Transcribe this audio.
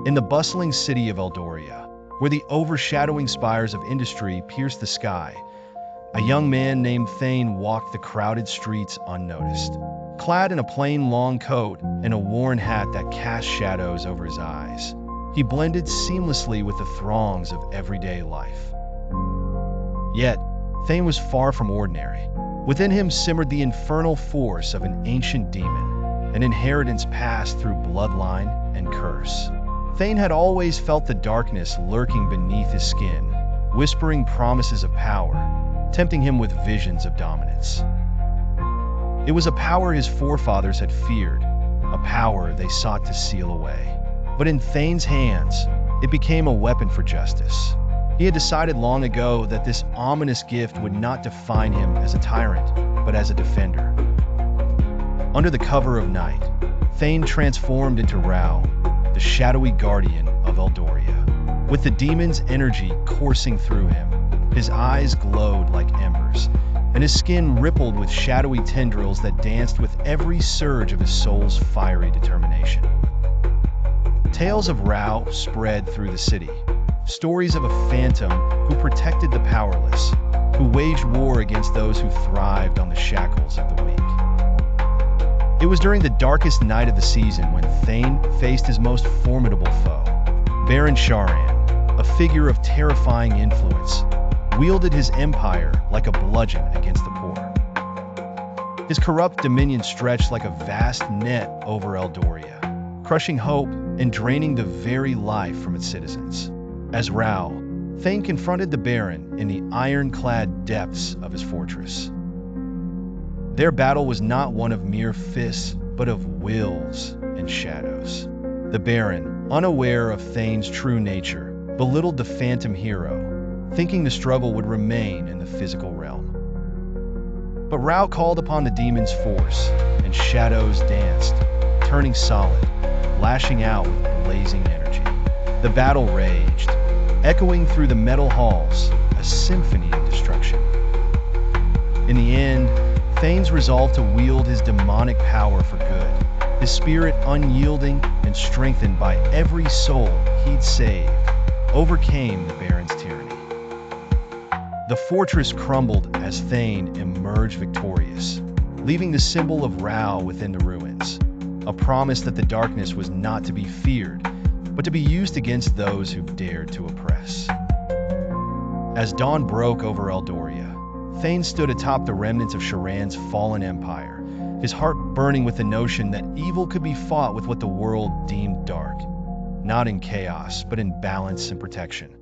In the bustling city of Eldoria, where the overshadowing spires of industry pierced the sky, a young man named Thane walked the crowded streets unnoticed. Clad in a plain long coat and a worn hat that cast shadows over his eyes, he blended seamlessly with the throngs of everyday life. Yet, Thane was far from ordinary. Within him simmered the infernal force of an ancient demon, an inheritance passed through bloodline and curse. Thane had always felt the darkness lurking beneath his skin, whispering promises of power, tempting him with visions of dominance. It was a power his forefathers had feared, a power they sought to seal away. But in Thane's hands, it became a weapon for justice. He had decided long ago that this ominous gift would not define him as a tyrant, but as a defender. Under the cover of night, Thane transformed into Rao, the shadowy guardian of Eldoria. With the demon's energy coursing through him, his eyes glowed like embers, and his skin rippled with shadowy tendrils that danced with every surge of his soul's fiery determination. Tales of Rao spread through the city, stories of a phantom who protected the powerless, who waged war against those who thrived on the shackles of the weak. It was during the darkest night of the season when Thane faced his most formidable foe. Baron Sharan, a figure of terrifying influence, wielded his empire like a bludgeon against the poor. His corrupt dominion stretched like a vast net over Eldoria, crushing hope and draining the very life from its citizens. As Rao, Thane confronted the Baron in the ironclad depths of his fortress. Their battle was not one of mere fists, but of wills and shadows. The Baron, unaware of Thane's true nature, belittled the phantom hero, thinking the struggle would remain in the physical realm. But Rao called upon the demon's force, and shadows danced, turning solid, lashing out with blazing energy. The battle raged, echoing through the metal halls, a symphony of destruction. In the end, Thane's resolve to wield his demonic power for good, his spirit unyielding and strengthened by every soul he'd saved, overcame the Baron's tyranny. The fortress crumbled as Thane emerged victorious, leaving the symbol of Rao within the ruins, a promise that the darkness was not to be feared, but to be used against those who dared to oppress. As dawn broke over Eldoria, Thane stood atop the remnants of Sharan's fallen empire, his heart burning with the notion that evil could be fought with what the world deemed dark, not in chaos, but in balance and protection.